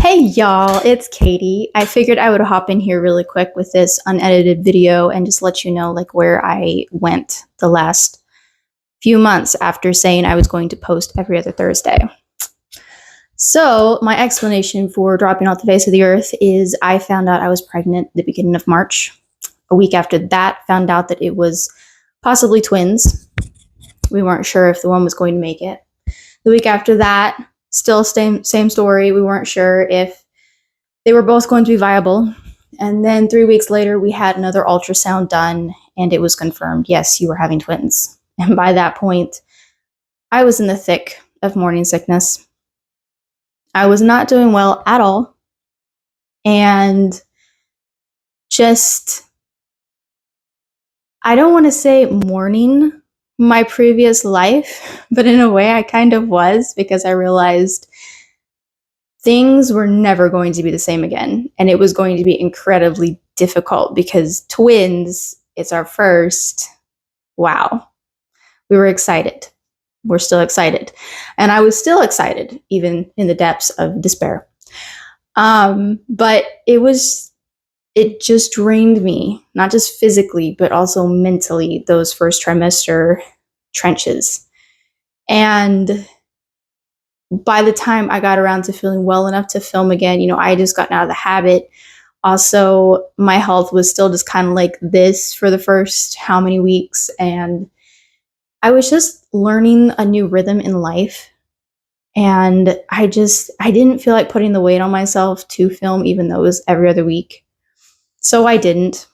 Hey y'all, it's Katie. I figured I would hop in here really quick with this unedited video and just let you know where I went the last few months after saying I was going to post every other Thursday. So my explanation for dropping off the face of the earth is I found out I was pregnant at the beginning of March. A week after that, found out that it was possibly twins. We weren't sure if the one was going to make it. The week after that, still same story. We weren't sure if they were both going to be viable. And then 3 weeks later, we had another ultrasound done, and it was confirmed, yes, you were having twins. And by that point, I was in the thick of morning sickness. I was not doing well at all. And just, I don't want to say mourning my previous life, but in a way I kind of was, because I realized things were never going to be the same again. And it was going to be incredibly difficult because twins, it's our first. Wow. We were excited. We're still excited. And I was still excited, even in the depths of despair. But it just drained me, not just physically, but also mentally, those first trimester trenches. And by the time I got around to feeling well enough to film again, I had just gotten out of the habit. Also, my health was still just kind of like this for the first how many weeks. And I was just learning a new rhythm in life. And I didn't feel like putting the weight on myself to film, even though it was every other week. So I didn't.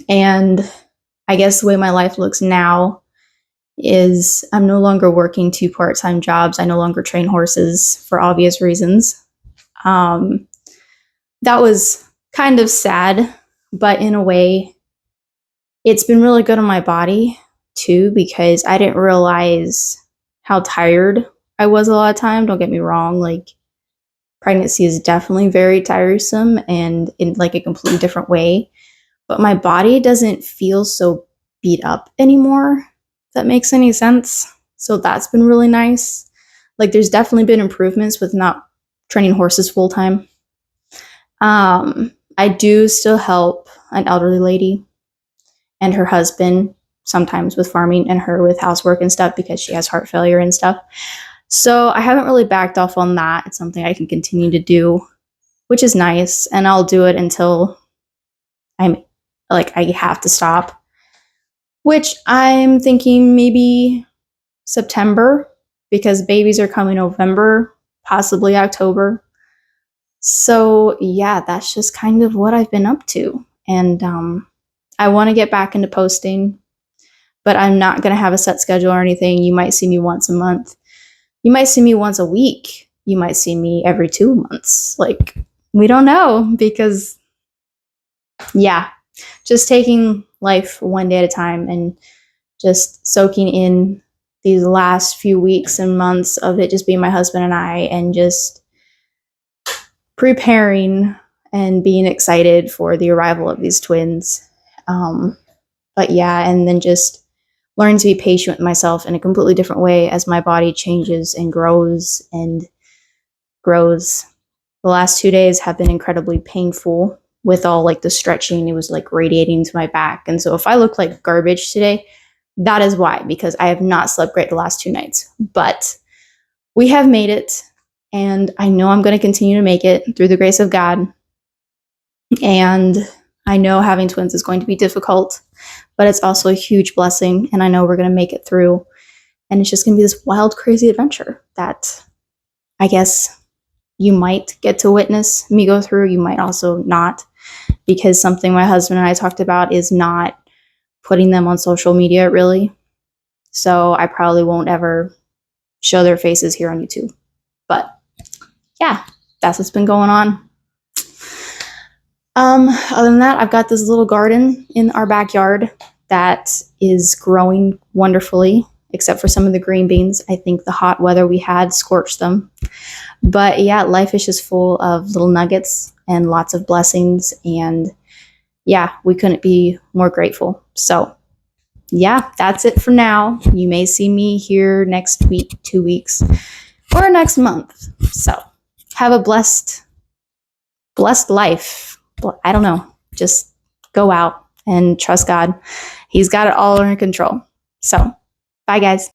And I guess the way my life looks now is I'm no longer working 2 part-time jobs. I no longer train horses for obvious reasons. That was kind of sad, but in a way, it's been really good on my body too, because I didn't realize how tired I was a lot of time. Don't get me wrong, pregnancy is definitely very tiresome and in a completely different way, but my body doesn't feel so beat up anymore, if that makes any sense. So that's been really nice. There's definitely been improvements with not training horses full time. I do still help an elderly lady and her husband sometimes with farming and her with housework and stuff because she has heart failure and stuff. So I haven't really backed off on that. It's something I can continue to do, which is nice. And I'll do it until I have to stop, which I'm thinking maybe September, because babies are coming November, possibly October. So yeah, that's just kind of what I've been up to. And I want to get back into posting, but I'm not going to have a set schedule or anything. You might see me once a month. You might see me once a week. You might see me every 2 months. We don't know, because yeah, just taking life one day at a time and just soaking in these last few weeks and months of it just being my husband and I, and just preparing and being excited for the arrival of these twins. But yeah, and then just learning to be patient with myself in a completely different way as my body changes and grows and grows. The last 2 days have been incredibly painful with all the stretching. It was radiating to my back. And so if I look like garbage today, that is why, because I have not slept great the last 2 nights. But we have made it, and I know I'm going to continue to make it through the grace of God. And I know having twins is going to be difficult, but it's also a huge blessing, and I know we're going to make it through. And it's just going to be this wild, crazy adventure that I guess you might get to witness me go through. You might also not, because something my husband and I talked about is not putting them on social media, really. So I probably won't ever show their faces here on YouTube. But yeah, that's what's been going on. Other than that, I've got this little garden in our backyard that is growing wonderfully, except for some of the green beans. I think the hot weather we had scorched them. But yeah, life is just full of little nuggets and lots of blessings. And yeah, we couldn't be more grateful. So yeah, that's it for now. You may see me here next week, 2 weeks, or next month. So have a blessed life. I don't know. Just go out and trust God. He's got it all under control. So, bye guys.